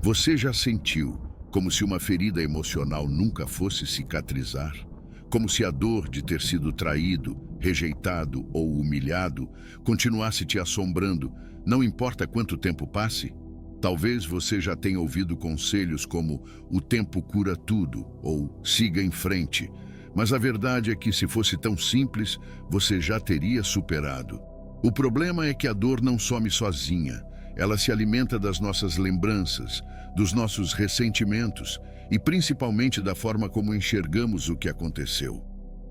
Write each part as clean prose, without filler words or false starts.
Você já sentiu como se uma ferida emocional nunca fosse cicatrizar? Como se a dor de ter sido traído, rejeitado ou humilhado continuasse te assombrando, não importa quanto tempo passe? Talvez você já tenha ouvido conselhos como "o tempo cura tudo" ou "siga em frente", mas a verdade é que, se fosse tão simples, você já teria superado. O problema é que a dor não some sozinha. Ela se alimenta das nossas lembranças, dos nossos ressentimentos e principalmente da forma como enxergamos o que aconteceu.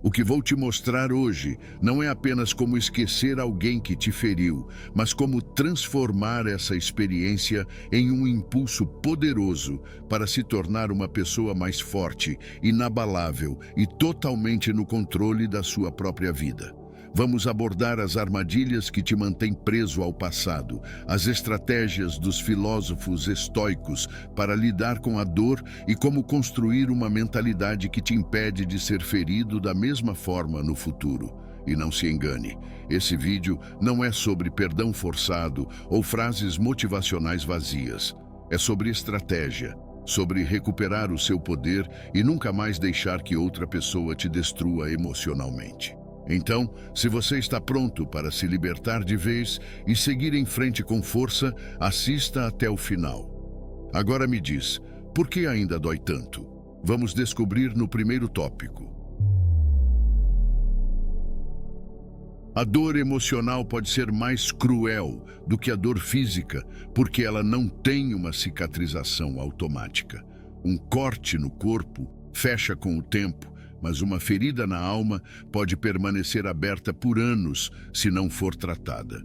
O que vou te mostrar hoje não é apenas como esquecer alguém que te feriu, mas como transformar essa experiência em um impulso poderoso para se tornar uma pessoa mais forte, inabalável e totalmente no controle da sua própria vida. Vamos abordar as armadilhas que te mantêm preso ao passado, as estratégias dos filósofos estoicos para lidar com a dor e como construir uma mentalidade que te impede de ser ferido da mesma forma no futuro. E não se engane, esse vídeo não é sobre perdão forçado ou frases motivacionais vazias. É sobre estratégia, sobre recuperar o seu poder e nunca mais deixar que outra pessoa te destrua emocionalmente. Então, se você está pronto para se libertar de vez e seguir em frente com força, assista até o final. Agora me diz, por que ainda dói tanto? Vamos descobrir no primeiro tópico. A dor emocional pode ser mais cruel do que a dor física, porque ela não tem uma cicatrização automática. Um corte no corpo fecha com o tempo, mas uma ferida na alma pode permanecer aberta por anos se não for tratada.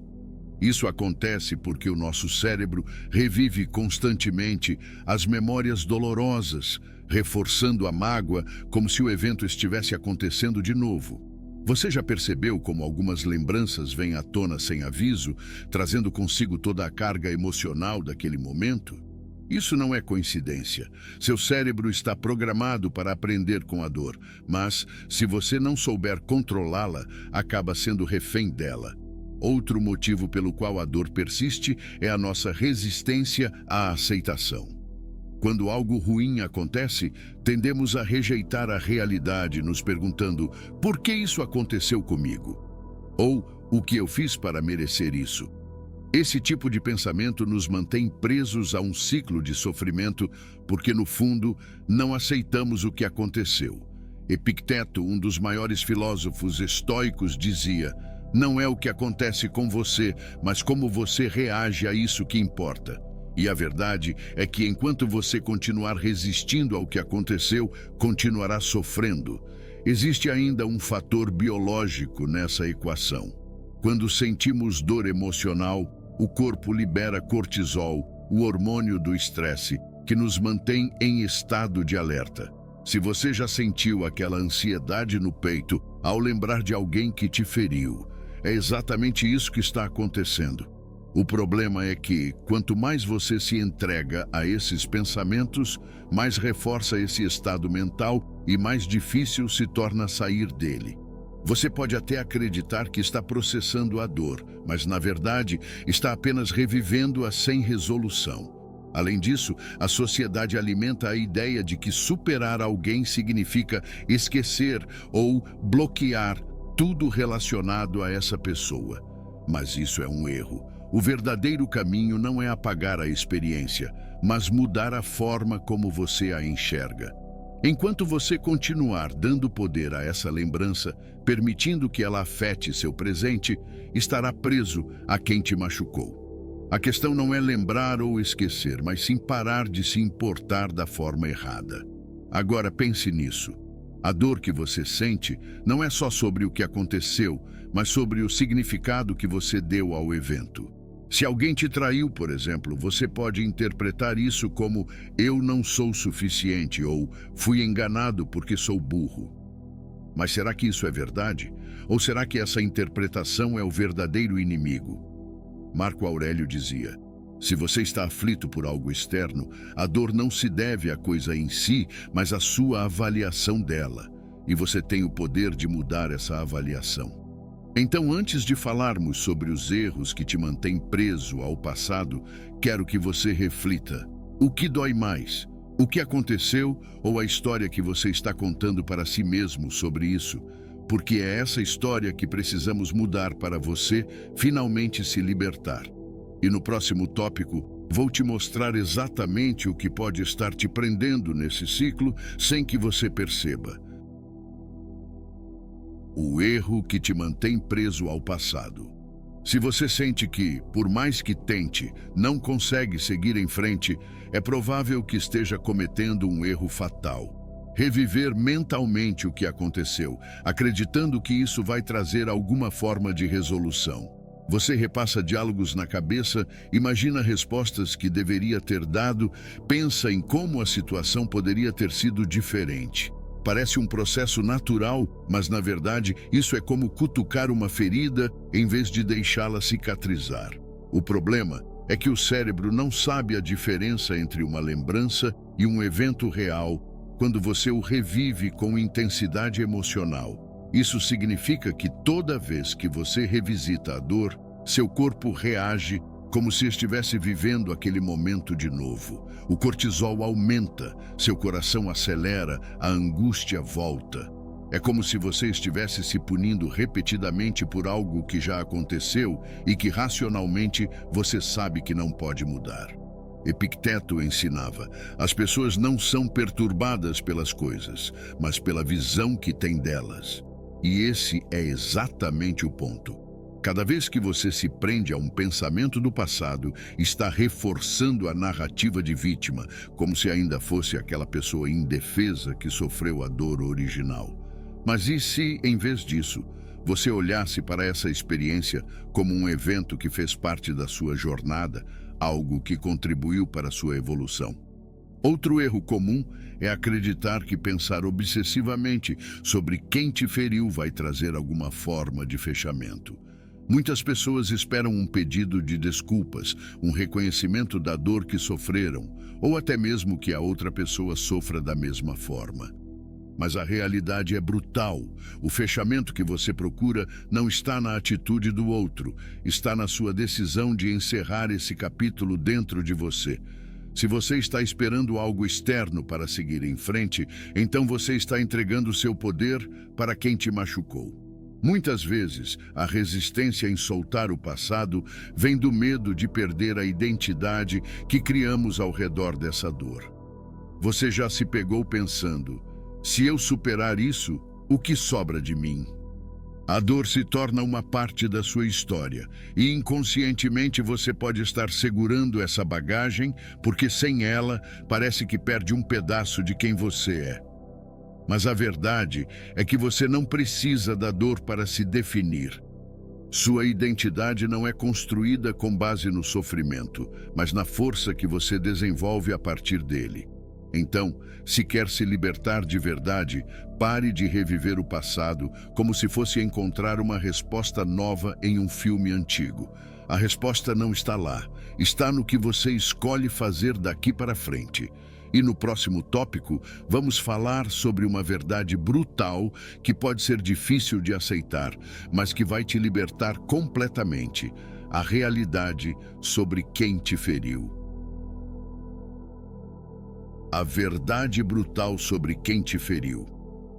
Isso acontece porque o nosso cérebro revive constantemente as memórias dolorosas, reforçando a mágoa como se o evento estivesse acontecendo de novo. Você já percebeu como algumas lembranças vêm à tona sem aviso, trazendo consigo toda a carga emocional daquele momento? Isso não é coincidência. Seu cérebro está programado para aprender com a dor, mas, se você não souber controlá-la, acaba sendo refém dela. Outro motivo pelo qual a dor persiste é a nossa resistência à aceitação. Quando algo ruim acontece, tendemos a rejeitar a realidade, nos perguntando: por que isso aconteceu comigo? Ou o que eu fiz para merecer isso? Esse tipo de pensamento nos mantém presos a um ciclo de sofrimento porque, no fundo, não aceitamos o que aconteceu. Epicteto, um dos maiores filósofos estoicos, dizia: não é o que acontece com você, mas como você reage a isso que importa. E a verdade é que, enquanto você continuar resistindo ao que aconteceu, continuará sofrendo. Existe ainda um fator biológico nessa equação. Quando sentimos dor emocional, o corpo libera cortisol, o hormônio do estresse, que nos mantém em estado de alerta. Se você já sentiu aquela ansiedade no peito ao lembrar de alguém que te feriu, é exatamente isso que está acontecendo. O problema é que, quanto mais você se entrega a esses pensamentos, mais reforça esse estado mental e mais difícil se torna sair dele. Você pode até acreditar que está processando a dor, mas, na verdade, está apenas revivendo-a sem resolução. Além disso, a sociedade alimenta a ideia de que superar alguém significa esquecer ou bloquear tudo relacionado a essa pessoa. Mas isso é um erro. O verdadeiro caminho não é apagar a experiência, mas mudar a forma como você a enxerga. Enquanto você continuar dando poder a essa lembrança, permitindo que ela afete seu presente, estará preso a quem te machucou. A questão não é lembrar ou esquecer, mas sim parar de se importar da forma errada. Agora pense nisso. A dor que você sente não é só sobre o que aconteceu, mas sobre o significado que você deu ao evento. Se alguém te traiu, por exemplo, você pode interpretar isso como "eu não sou suficiente" ou "fui enganado porque sou burro". Mas será que isso é verdade? Ou será que essa interpretação é o verdadeiro inimigo? Marco Aurélio dizia: se você está aflito por algo externo, a dor não se deve à coisa em si, mas à sua avaliação dela. E você tem o poder de mudar essa avaliação. Então, antes de falarmos sobre os erros que te mantêm preso ao passado, quero que você reflita. O que dói mais? O que aconteceu ou a história que você está contando para si mesmo sobre isso? Porque é essa história que precisamos mudar para você finalmente se libertar. E no próximo tópico, vou te mostrar exatamente o que pode estar te prendendo nesse ciclo sem que você perceba. O erro que te mantém preso ao passado. Se você sente que, por mais que tente, não consegue seguir em frente, é provável que esteja cometendo um erro fatal. Reviver mentalmente o que aconteceu, acreditando que isso vai trazer alguma forma de resolução. Você repassa diálogos na cabeça, imagina respostas que deveria ter dado, pensa em como a situação poderia ter sido diferente. Parece um processo natural, mas na verdade isso é como cutucar uma ferida em vez de deixá-la cicatrizar. O problema é que o cérebro não sabe a diferença entre uma lembrança e um evento real quando você o revive com intensidade emocional. Isso significa que toda vez que você revisita a dor, seu corpo reage como se estivesse vivendo aquele momento de novo. O cortisol aumenta, seu coração acelera, a angústia volta. É como se você estivesse se punindo repetidamente por algo que já aconteceu e que racionalmente você sabe que não pode mudar. Epicteto ensinava: as pessoas não são perturbadas pelas coisas, mas pela visão que têm delas. E esse é exatamente o ponto. Cada vez que você se prende a um pensamento do passado, está reforçando a narrativa de vítima, como se ainda fosse aquela pessoa indefesa que sofreu a dor original. Mas e se, em vez disso, você olhasse para essa experiência como um evento que fez parte da sua jornada, algo que contribuiu para a sua evolução? Outro erro comum é acreditar que pensar obsessivamente sobre quem te feriu vai trazer alguma forma de fechamento. Muitas pessoas esperam um pedido de desculpas, um reconhecimento da dor que sofreram, ou até mesmo que a outra pessoa sofra da mesma forma. Mas a realidade é brutal. O fechamento que você procura não está na atitude do outro, está na sua decisão de encerrar esse capítulo dentro de você. Se você está esperando algo externo para seguir em frente, então você está entregando seu poder para quem te machucou. Muitas vezes, a resistência em soltar o passado vem do medo de perder a identidade que criamos ao redor dessa dor. Você já se pegou pensando: se eu superar isso, o que sobra de mim? A dor se torna uma parte da sua história e inconscientemente você pode estar segurando essa bagagem porque sem ela parece que perde um pedaço de quem você é. Mas a verdade é que você não precisa da dor para se definir. Sua identidade não é construída com base no sofrimento, mas na força que você desenvolve a partir dele. Então, se quer se libertar de verdade, pare de reviver o passado como se fosse encontrar uma resposta nova em um filme antigo. A resposta não está lá, está no que você escolhe fazer daqui para frente. E no próximo tópico, vamos falar sobre uma verdade brutal que pode ser difícil de aceitar, mas que vai te libertar completamente: a realidade sobre quem te feriu. A verdade brutal sobre quem te feriu.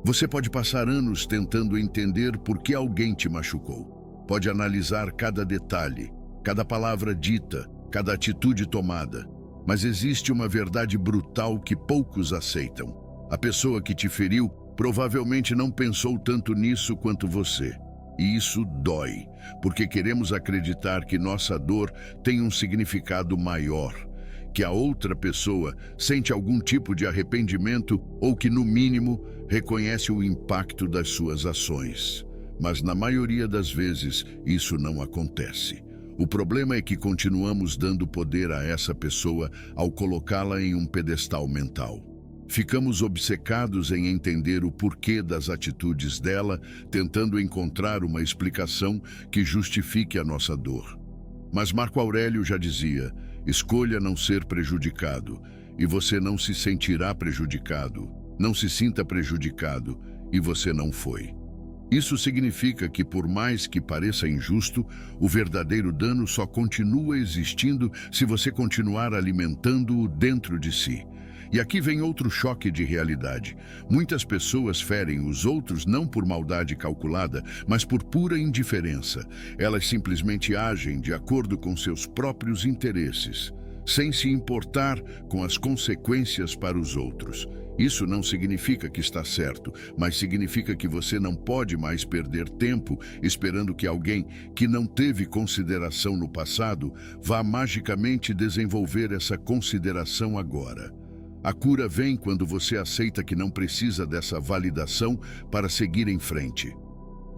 Você pode passar anos tentando entender por que alguém te machucou. Pode analisar cada detalhe, cada palavra dita, cada atitude tomada. Mas existe uma verdade brutal que poucos aceitam. A pessoa que te feriu provavelmente não pensou tanto nisso quanto você. E isso dói, porque queremos acreditar que nossa dor tem um significado maior, que a outra pessoa sente algum tipo de arrependimento ou que, no mínimo, reconhece o impacto das suas ações. Mas na maioria das vezes, isso não acontece. O problema é que continuamos dando poder a essa pessoa ao colocá-la em um pedestal mental. Ficamos obcecados em entender o porquê das atitudes dela, tentando encontrar uma explicação que justifique a nossa dor. Mas Marco Aurélio já dizia: escolha não ser prejudicado, e você não se sentirá prejudicado. Não se sinta prejudicado, e você não foi. Isso significa que, por mais que pareça injusto, o verdadeiro dano só continua existindo se você continuar alimentando-o dentro de si. E aqui vem outro choque de realidade. Muitas pessoas ferem os outros não por maldade calculada, mas por pura indiferença. Elas simplesmente agem de acordo com seus próprios interesses, sem se importar com as consequências para os outros. Isso não significa que está certo, mas significa que você não pode mais perder tempo esperando que alguém que não teve consideração no passado vá magicamente desenvolver essa consideração agora. A cura vem quando você aceita que não precisa dessa validação para seguir em frente.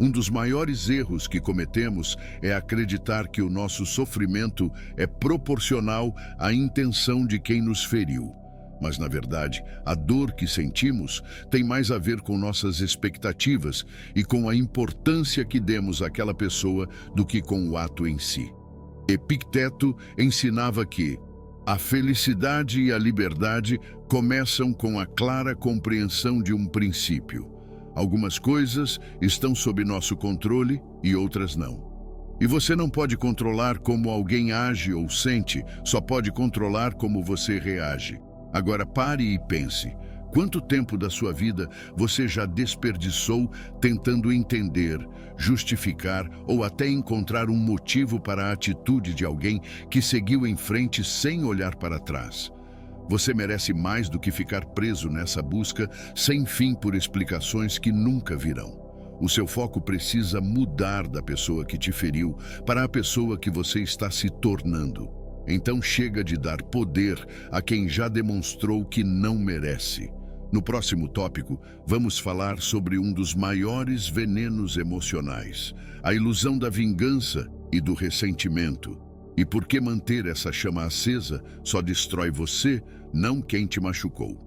Um dos maiores erros que cometemos é acreditar que o nosso sofrimento é proporcional à intenção de quem nos feriu. Mas, na verdade, a dor que sentimos tem mais a ver com nossas expectativas e com a importância que demos àquela pessoa do que com o ato em si. Epicteto ensinava que a felicidade e a liberdade começam com a clara compreensão de um princípio. Algumas coisas estão sob nosso controle e outras não. E você não pode controlar como alguém age ou sente, só pode controlar como você reage. Agora pare e pense. Quanto tempo da sua vida você já desperdiçou tentando entender, justificar ou até encontrar um motivo para a atitude de alguém que seguiu em frente sem olhar para trás? Você merece mais do que ficar preso nessa busca sem fim por explicações que nunca virão. O seu foco precisa mudar da pessoa que te feriu para a pessoa que você está se tornando. Então chega de dar poder a quem já demonstrou que não merece. No próximo tópico, vamos falar sobre um dos maiores venenos emocionais, a ilusão da vingança e do ressentimento. E por que manter essa chama acesa só destrói você, não quem te machucou.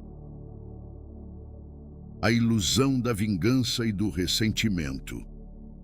A ilusão da vingança e do ressentimento.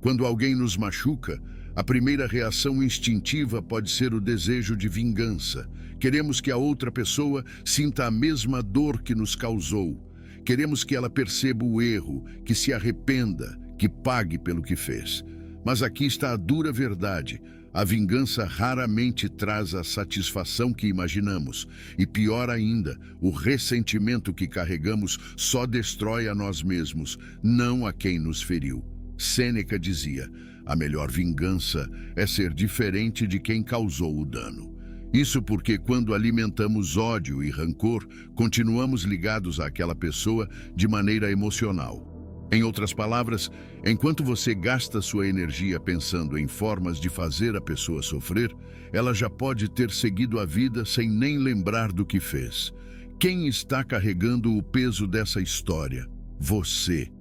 Quando alguém nos machuca, a primeira reação instintiva pode ser o desejo de vingança. Queremos que a outra pessoa sinta a mesma dor que nos causou. Queremos que ela perceba o erro, que se arrependa, que pague pelo que fez. Mas aqui está a dura verdade. A vingança raramente traz a satisfação que imaginamos. E pior ainda, o ressentimento que carregamos só destrói a nós mesmos, não a quem nos feriu. Sêneca dizia: a melhor vingança é ser diferente de quem causou o dano. Isso porque quando alimentamos ódio e rancor, continuamos ligados àquela pessoa de maneira emocional. Em outras palavras, enquanto você gasta sua energia pensando em formas de fazer a pessoa sofrer, ela já pode ter seguido a vida sem nem lembrar do que fez. Quem está carregando o peso dessa história? Você.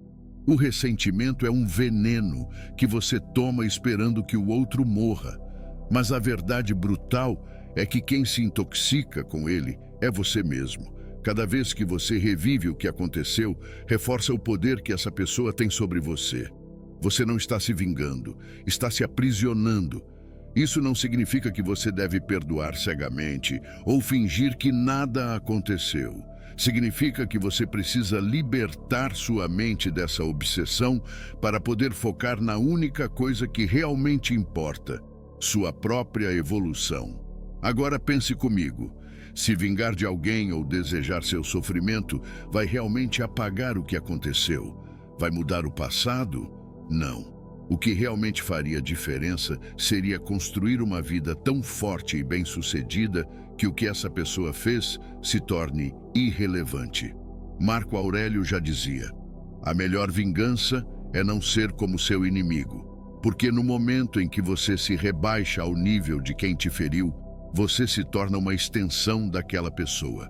O ressentimento é um veneno que você toma esperando que o outro morra. Mas a verdade brutal é que quem se intoxica com ele é você mesmo. Cada vez que você revive o que aconteceu, reforça o poder que essa pessoa tem sobre você. Você não está se vingando, está se aprisionando. Isso não significa que você deve perdoar cegamente ou fingir que nada aconteceu. Significa que você precisa libertar sua mente dessa obsessão para poder focar na única coisa que realmente importa: sua própria evolução. Agora pense comigo. Se vingar de alguém ou desejar seu sofrimento vai realmente apagar o que aconteceu? Vai mudar o passado? Não. O que realmente faria diferença seria construir uma vida tão forte e bem-sucedida que o que essa pessoa fez se torne irrelevante. Marco Aurélio já dizia: a melhor vingança é não ser como seu inimigo, porque no momento em que você se rebaixa ao nível de quem te feriu, você se torna uma extensão daquela pessoa.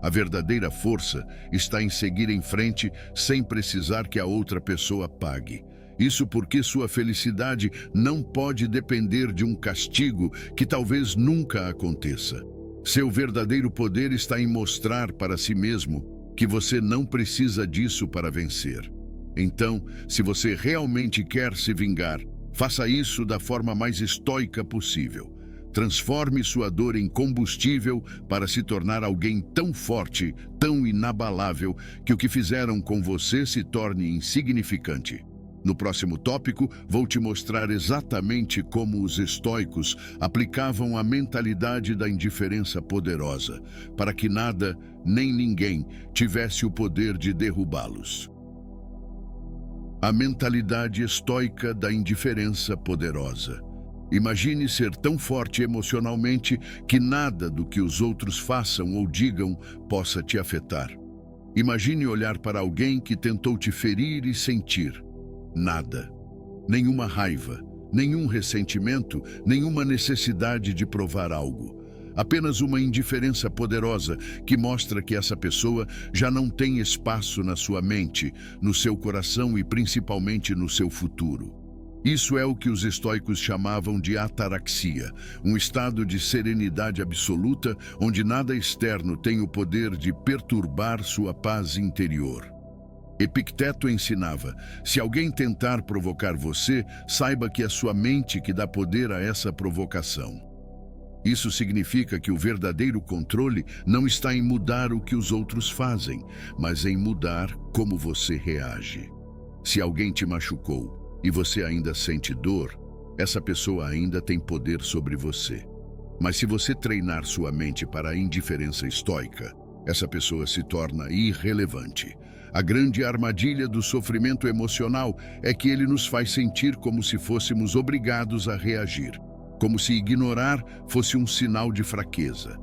A verdadeira força está em seguir em frente sem precisar que a outra pessoa pague. Isso porque sua felicidade não pode depender de um castigo que talvez nunca aconteça. Seu verdadeiro poder está em mostrar para si mesmo que você não precisa disso para vencer. Então, se você realmente quer se vingar, faça isso da forma mais estoica possível. Transforme sua dor em combustível para se tornar alguém tão forte, tão inabalável, que o que fizeram com você se torne insignificante. No próximo tópico, vou te mostrar exatamente como os estoicos aplicavam a mentalidade da indiferença poderosa, para que nada, nem ninguém, tivesse o poder de derrubá-los. A mentalidade estoica da indiferença poderosa. Imagine ser tão forte emocionalmente que nada do que os outros façam ou digam possa te afetar. Imagine olhar para alguém que tentou te ferir e sentir nada. Nenhuma raiva, nenhum ressentimento, nenhuma necessidade de provar algo. Apenas uma indiferença poderosa que mostra que essa pessoa já não tem espaço na sua mente, no seu coração e principalmente no seu futuro. Isso é o que os estoicos chamavam de ataraxia, um estado de serenidade absoluta onde nada externo tem o poder de perturbar sua paz interior. Epicteto ensinava: se alguém tentar provocar você, saiba que é sua mente que dá poder a essa provocação. Isso significa que o verdadeiro controle não está em mudar o que os outros fazem, mas em mudar como você reage. Se alguém te machucou e você ainda sente dor, essa pessoa ainda tem poder sobre você. Mas se você treinar sua mente para a indiferença estoica, essa pessoa se torna irrelevante. A grande armadilha do sofrimento emocional é que ele nos faz sentir como se fôssemos obrigados a reagir, como se ignorar fosse um sinal de fraqueza.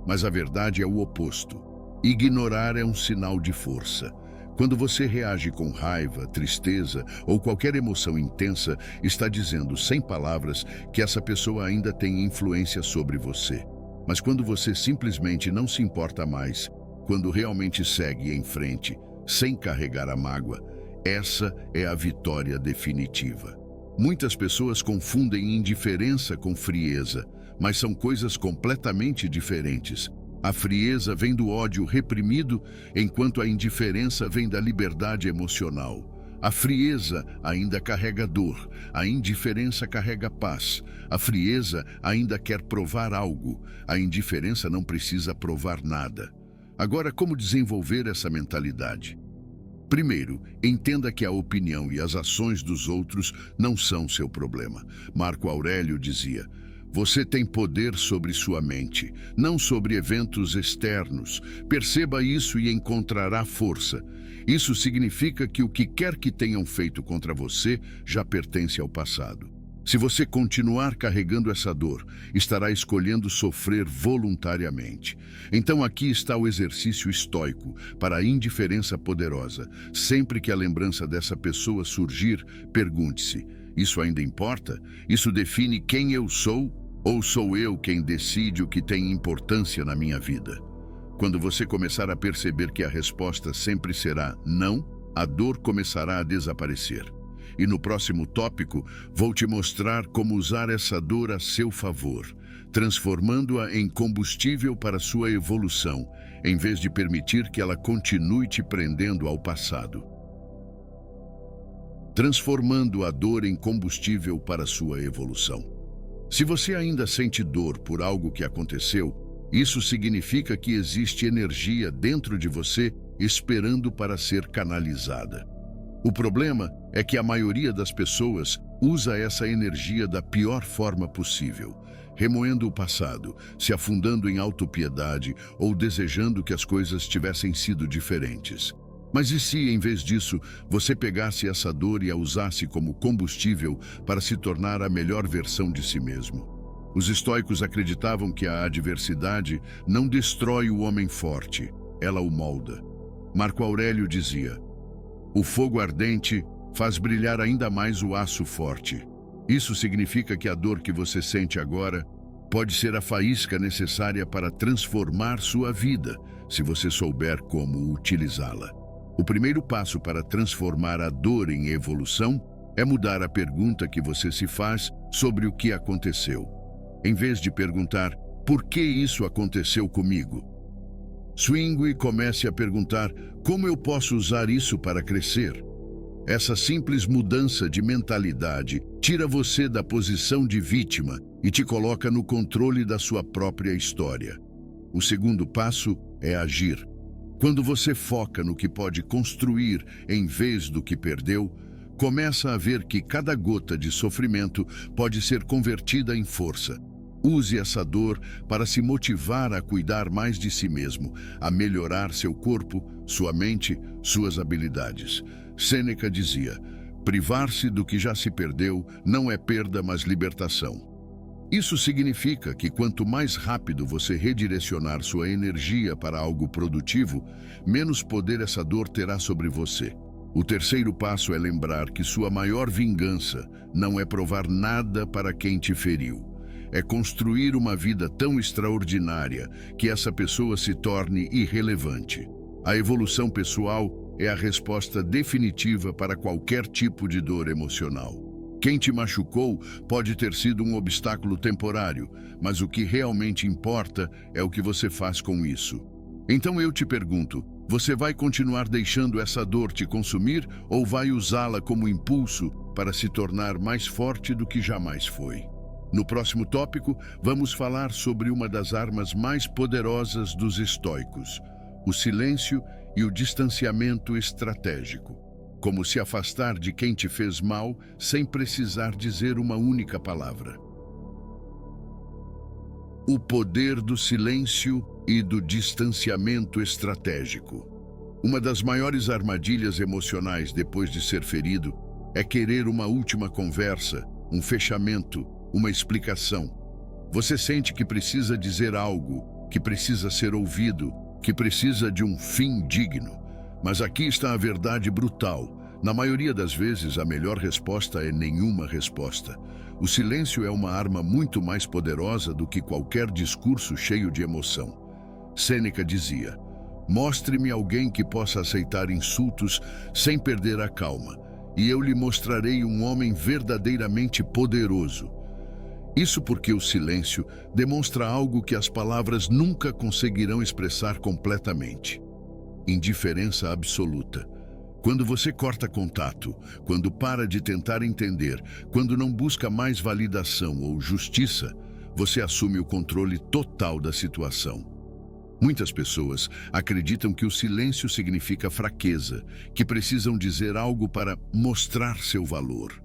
Mas a verdade é o oposto. Ignorar é um sinal de força. Quando você reage com raiva, tristeza ou qualquer emoção intensa, está dizendo, sem palavras, que essa pessoa ainda tem influência sobre você. Mas quando você simplesmente não se importa mais, quando realmente segue em frente, sem carregar a mágoa, essa é a vitória definitiva. Muitas pessoas confundem indiferença com frieza, mas são coisas completamente diferentes. A frieza vem do ódio reprimido, enquanto a indiferença vem da liberdade emocional. A frieza ainda carrega dor, a indiferença carrega paz. A frieza ainda quer provar algo, a indiferença não precisa provar nada. Agora, como desenvolver essa mentalidade? Primeiro, entenda que a opinião e as ações dos outros não são seu problema. Marco Aurélio dizia: você tem poder sobre sua mente, não sobre eventos externos. Perceba isso e encontrará força. Isso significa que o que quer que tenham feito contra você já pertence ao passado. Se você continuar carregando essa dor, estará escolhendo sofrer voluntariamente. Então aqui está o exercício estoico para a indiferença poderosa. Sempre que a lembrança dessa pessoa surgir, pergunte-se: isso ainda importa? Isso define quem eu sou? Ou sou eu quem decide o que tem importância na minha vida? Quando você começar a perceber que a resposta sempre será não, a dor começará a desaparecer. E no próximo tópico, vou te mostrar como usar essa dor a seu favor, transformando-a em combustível para sua evolução, em vez de permitir que ela continue te prendendo ao passado. Transformando a dor em combustível para sua evolução. Se você ainda sente dor por algo que aconteceu, isso significa que existe energia dentro de você esperando para ser canalizada. O problema é que a maioria das pessoas usa essa energia da pior forma possível, remoendo o passado, se afundando em autopiedade ou desejando que as coisas tivessem sido diferentes. Mas e se, em vez disso, você pegasse essa dor e a usasse como combustível para se tornar a melhor versão de si mesmo? Os estoicos acreditavam que a adversidade não destrói o homem forte, ela o molda. Marco Aurélio dizia: o fogo ardente faz brilhar ainda mais o aço forte. Isso significa que a dor que você sente agora pode ser a faísca necessária para transformar sua vida, se você souber como utilizá-la. O primeiro passo para transformar a dor em evolução é mudar a pergunta que você se faz sobre o que aconteceu. Em vez de perguntar, por que isso aconteceu comigo? Swingue comece a perguntar, como eu posso usar isso para crescer? Essa simples mudança de mentalidade tira você da posição de vítima e te coloca no controle da sua própria história. O segundo passo é agir. Quando você foca no que pode construir em vez do que perdeu, Começa a ver que cada gota de sofrimento pode ser convertida em força. Use essa dor para se motivar a cuidar mais de si mesmo, a melhorar seu corpo, sua mente, suas habilidades. Sêneca dizia: privar-se do que já se perdeu não é perda, mas libertação. Isso significa que quanto mais rápido você redirecionar sua energia para algo produtivo, menos poder essa dor terá sobre você. O terceiro passo é lembrar que sua maior vingança não é provar nada para quem te feriu. É construir uma vida tão extraordinária que essa pessoa se torne irrelevante. A evolução pessoal é a resposta definitiva para qualquer tipo de dor emocional. Quem te machucou pode ter sido um obstáculo temporário, mas o que realmente importa é o que você faz com isso. Então eu te pergunto, você vai continuar deixando essa dor te consumir ou vai usá-la como impulso para se tornar mais forte do que jamais foi? No próximo tópico, vamos falar sobre uma das armas mais poderosas dos estoicos, o silêncio e o distanciamento estratégico. Como se afastar de quem te fez mal sem precisar dizer uma única palavra. O poder do silêncio e do distanciamento estratégico. Uma das maiores armadilhas emocionais depois de ser ferido é querer uma última conversa, um fechamento, uma explicação. Você sente que precisa dizer algo, que precisa ser ouvido, que precisa de um fim digno. Mas aqui está a verdade brutal. Na maioria das vezes, a melhor resposta é nenhuma resposta. O silêncio é uma arma muito mais poderosa do que qualquer discurso cheio de emoção. Sêneca dizia: mostre-me alguém que possa aceitar insultos sem perder a calma, e eu lhe mostrarei um homem verdadeiramente poderoso. Isso porque o silêncio demonstra algo que as palavras nunca conseguirão expressar completamente: indiferença absoluta. Quando você corta contato, quando para de tentar entender, quando não busca mais validação ou justiça, você assume o controle total da situação. Muitas pessoas acreditam que o silêncio significa fraqueza, que precisam dizer algo para mostrar seu valor.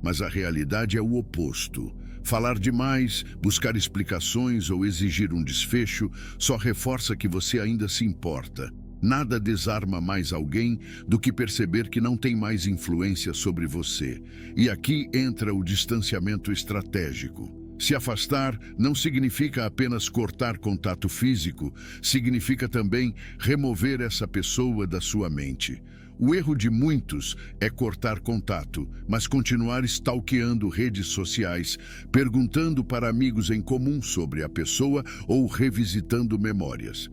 Mas a realidade é o oposto. Falar demais, buscar explicações ou exigir um desfecho só reforça que você ainda se importa. Nada desarma mais alguém do que perceber que não tem mais influência sobre você. E aqui entra o distanciamento estratégico. Se afastar não significa apenas cortar contato físico, significa também remover essa pessoa da sua mente. O erro de muitos é cortar contato, mas continuar stalkeando redes sociais, perguntando para amigos em comum sobre a pessoa ou revisitando memórias.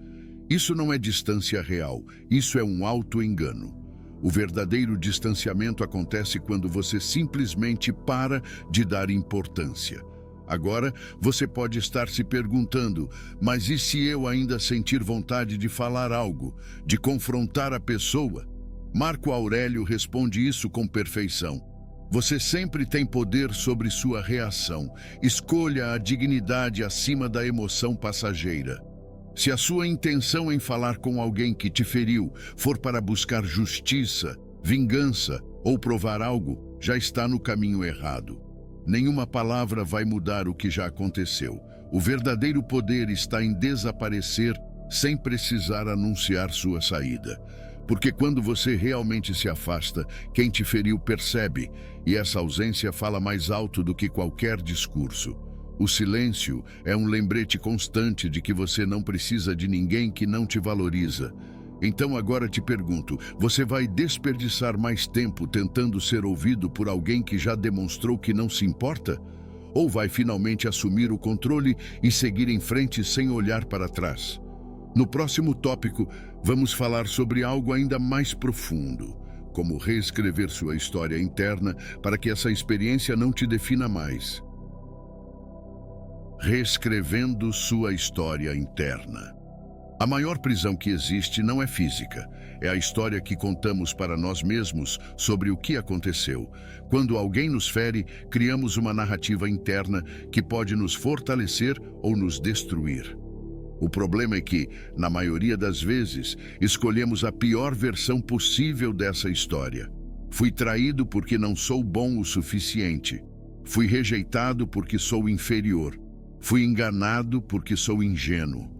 Isso não é distância real, isso é um auto-engano. O verdadeiro distanciamento acontece quando você simplesmente para de dar importância. Agora, você pode estar se perguntando, mas e se eu ainda sentir vontade de falar algo, de confrontar a pessoa? Marco Aurélio responde isso com perfeição. Você sempre tem poder sobre sua reação. Escolha a dignidade acima da emoção passageira. Se a sua intenção em falar com alguém que te feriu for para buscar justiça, vingança ou provar algo, já está no caminho errado. Nenhuma palavra vai mudar o que já aconteceu. O verdadeiro poder está em desaparecer sem precisar anunciar sua saída. Porque quando você realmente se afasta, quem te feriu percebe, e essa ausência fala mais alto do que qualquer discurso. O silêncio é um lembrete constante de que você não precisa de ninguém que não te valoriza. Então agora te pergunto, você vai desperdiçar mais tempo tentando ser ouvido por alguém que já demonstrou que não se importa? Ou vai finalmente assumir o controle e seguir em frente sem olhar para trás? No próximo tópico, vamos falar sobre algo ainda mais profundo, como reescrever sua história interna para que essa experiência não te defina mais. Reescrevendo sua história interna. A maior prisão que existe não é física, é a história que contamos para nós mesmos sobre o que aconteceu. Quando alguém nos fere, criamos uma narrativa interna que pode nos fortalecer ou nos destruir. O problema é que, na maioria das vezes, escolhemos a pior versão possível dessa história. Fui traído porque não sou bom o suficiente. Fui rejeitado porque sou inferior. Fui enganado porque sou ingênuo.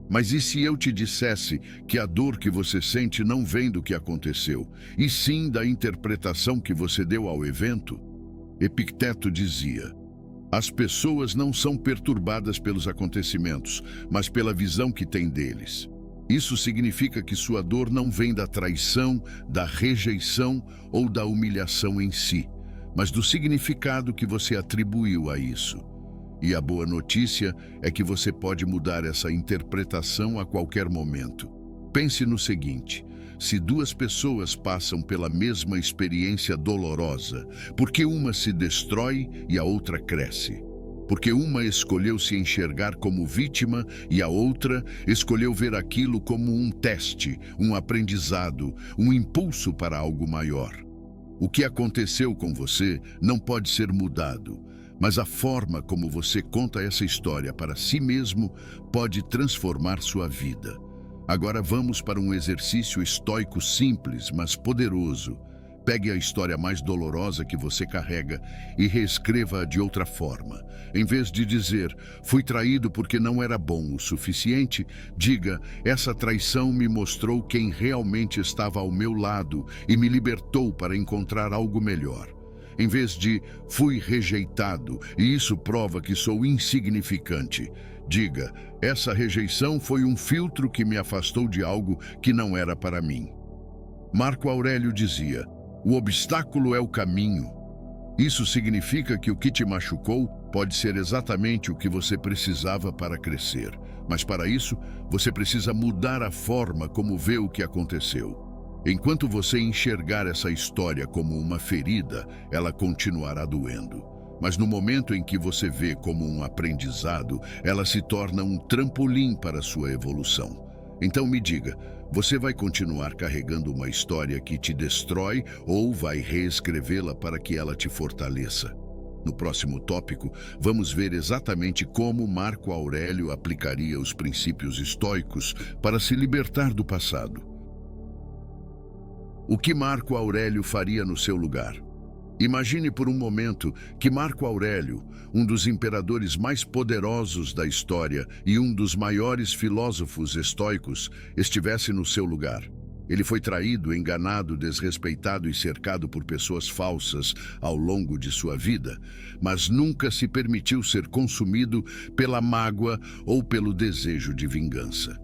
Mas e se eu te dissesse que a dor que você sente não vem do que aconteceu, e sim da interpretação que você deu ao evento? Epicteto dizia: as pessoas não são perturbadas pelos acontecimentos, mas pela visão que têm deles. Isso significa que sua dor não vem da traição, da rejeição ou da humilhação em si, mas do significado que você atribuiu a isso. E a boa notícia é que você pode mudar essa interpretação a qualquer momento. Pense no seguinte: se duas pessoas passam pela mesma experiência dolorosa, por que uma se destrói e a outra cresce? Porque uma escolheu se enxergar como vítima e a outra escolheu ver aquilo como um teste, um aprendizado, um impulso para algo maior. O que aconteceu com você não pode ser mudado, mas a forma como você conta essa história para si mesmo pode transformar sua vida. Agora vamos para um exercício estoico simples, mas poderoso. Pegue a história mais dolorosa que você carrega e reescreva-a de outra forma. Em vez de dizer, fui traído porque não era bom o suficiente, diga, essa traição me mostrou quem realmente estava ao meu lado e me libertou para encontrar algo melhor. Em vez de, fui rejeitado e isso prova que sou insignificante, diga, essa rejeição foi um filtro que me afastou de algo que não era para mim. Marco Aurélio dizia: o obstáculo é o caminho. Isso significa que o que te machucou pode ser exatamente o que você precisava para crescer. Mas para isso, você precisa mudar a forma como vê o que aconteceu. Enquanto você enxergar essa história como uma ferida, ela continuará doendo. Mas no momento em que você vê como um aprendizado, ela se torna um trampolim para a sua evolução. Então me diga, você vai continuar carregando uma história que te destrói ou vai reescrevê-la para que ela te fortaleça? No próximo tópico, vamos ver exatamente como Marco Aurélio aplicaria os princípios estoicos para se libertar do passado. O que Marco Aurélio faria no seu lugar? Imagine por um momento que Marco Aurélio, um dos imperadores mais poderosos da história e um dos maiores filósofos estoicos, estivesse no seu lugar. Ele foi traído, enganado, desrespeitado e cercado por pessoas falsas ao longo de sua vida, mas nunca se permitiu ser consumido pela mágoa ou pelo desejo de vingança.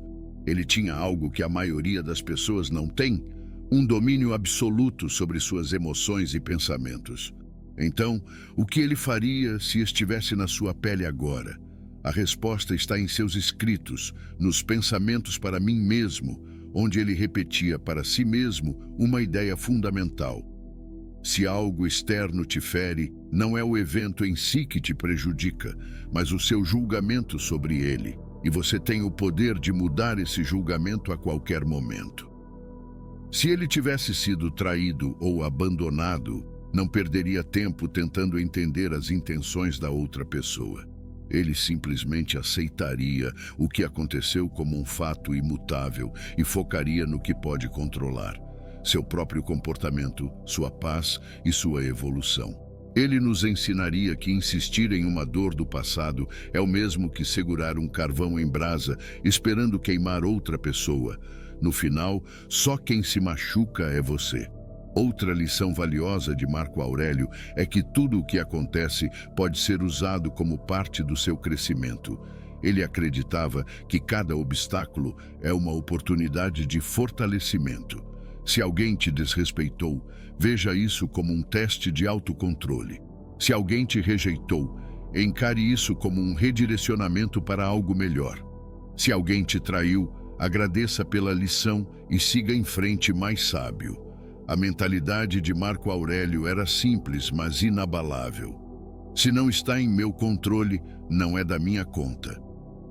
Ele tinha algo que a maioria das pessoas não tem: um domínio absoluto sobre suas emoções e pensamentos. Então, o que ele faria se estivesse na sua pele agora? A resposta está em seus escritos, nos Pensamentos para mim mesmo, onde ele repetia para si mesmo uma ideia fundamental. Se algo externo te fere, não é o evento em si que te prejudica, mas o seu julgamento sobre ele, e você tem o poder de mudar esse julgamento a qualquer momento. Se ele tivesse sido traído ou abandonado, não perderia tempo tentando entender as intenções da outra pessoa. Ele simplesmente aceitaria o que aconteceu como um fato imutável e focaria no que pode controlar: seu próprio comportamento, sua paz e sua evolução. Ele nos ensinaria que insistir em uma dor do passado é o mesmo que segurar um carvão em brasa, esperando queimar outra pessoa. No final, só quem se machuca é você. Outra lição valiosa de Marco Aurélio é que tudo o que acontece pode ser usado como parte do seu crescimento. Ele acreditava que cada obstáculo é uma oportunidade de fortalecimento. Se alguém te desrespeitou, veja isso como um teste de autocontrole. Se alguém te rejeitou, encare isso como um redirecionamento para algo melhor. Se alguém te traiu, agradeça pela lição e siga em frente mais sábio. A mentalidade de Marco Aurélio era simples, mas inabalável. Se não está em meu controle, não é da minha conta.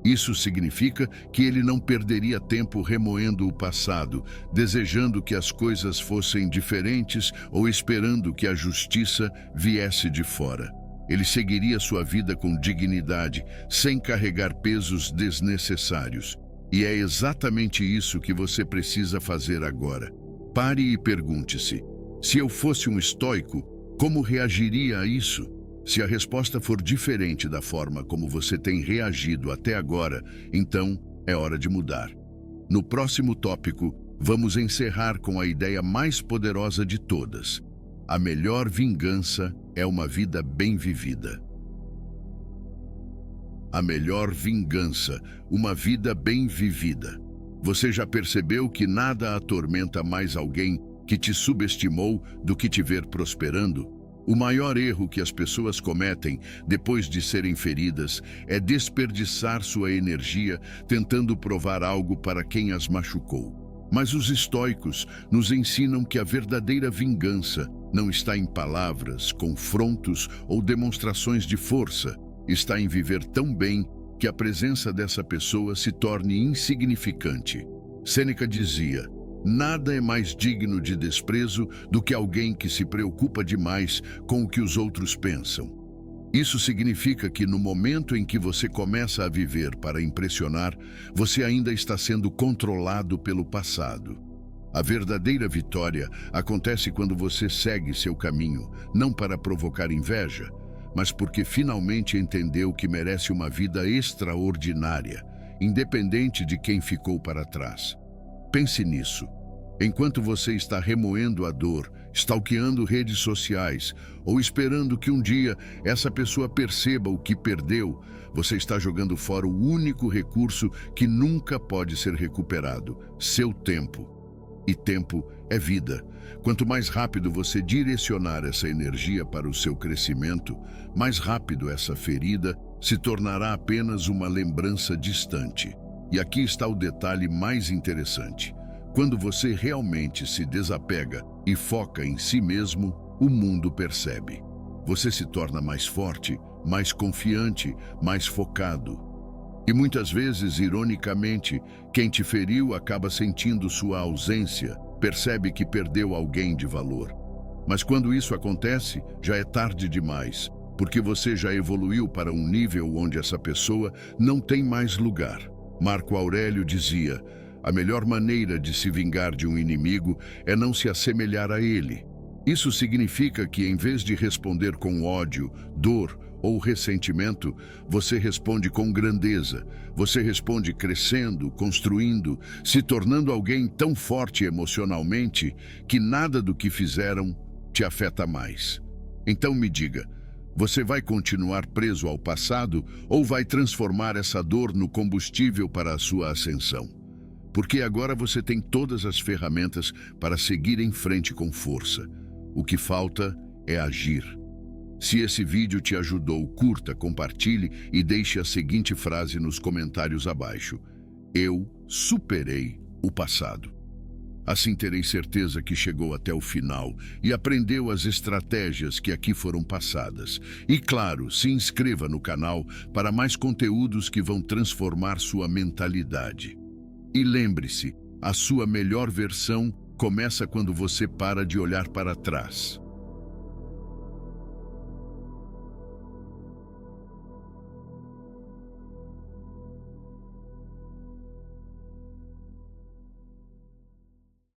Isso significa que ele não perderia tempo remoendo o passado, desejando que as coisas fossem diferentes ou esperando que a justiça viesse de fora. Ele seguiria sua vida com dignidade, sem carregar pesos desnecessários. E é exatamente isso que você precisa fazer agora. Pare e pergunte-se: Se eu fosse um estoico, como reagiria a isso? Se a resposta for diferente da forma como você tem reagido até agora, então é hora de mudar. No próximo tópico, vamos encerrar com a ideia mais poderosa de todas. A melhor vingança é uma vida bem vivida. A melhor vingança, uma vida bem vivida. Você já percebeu que nada atormenta mais alguém que te subestimou do que te ver prosperando? O maior erro que as pessoas cometem depois de serem feridas é desperdiçar sua energia tentando provar algo para quem as machucou. Mas os estoicos nos ensinam que a verdadeira vingança não está em palavras, confrontos ou demonstrações de força. Está em viver tão bem que a presença dessa pessoa se torne insignificante. Sêneca dizia: nada é mais digno de desprezo do que alguém que se preocupa demais com o que os outros pensam. Isso significa que no momento em que você começa a viver para impressionar, você ainda está sendo controlado pelo passado. A verdadeira vitória acontece quando você segue seu caminho, não para provocar inveja, mas porque finalmente entendeu que merece uma vida extraordinária, independente de quem ficou para trás. Pense nisso. Enquanto você está remoendo a dor, stalkeando redes sociais ou esperando que um dia essa pessoa perceba o que perdeu, você está jogando fora o único recurso que nunca pode ser recuperado: seu tempo. E tempo é vida. Quanto mais rápido você direcionar essa energia para o seu crescimento, mais rápido essa ferida se tornará apenas uma lembrança distante. E aqui está o detalhe mais interessante. Quando você realmente se desapega e foca em si mesmo, o mundo percebe. Você se torna mais forte, mais confiante, mais focado. E muitas vezes, ironicamente, quem te feriu acaba sentindo sua ausência, percebe que perdeu alguém de valor. Mas quando isso acontece, já é tarde demais, porque você já evoluiu para um nível onde essa pessoa não tem mais lugar. Marco Aurélio dizia: a melhor maneira de se vingar de um inimigo é não se assemelhar a ele. Isso significa que, em vez de responder com ódio, dor ou ressentimento, você responde com grandeza. Você responde crescendo, construindo, se tornando alguém tão forte emocionalmente que nada do que fizeram te afeta mais. Então me diga, você vai continuar preso ao passado ou vai transformar essa dor no combustível para a sua ascensão? Porque agora você tem todas as ferramentas para seguir em frente com força. O que falta é agir. Se esse vídeo te ajudou, curta, compartilhe e deixe a seguinte frase nos comentários abaixo: eu superei o passado. Assim terei certeza que chegou até o final e aprendeu as estratégias que aqui foram passadas. E claro, se inscreva no canal para mais conteúdos que vão transformar sua mentalidade. E lembre-se, a sua melhor versão começa quando você para de olhar para trás.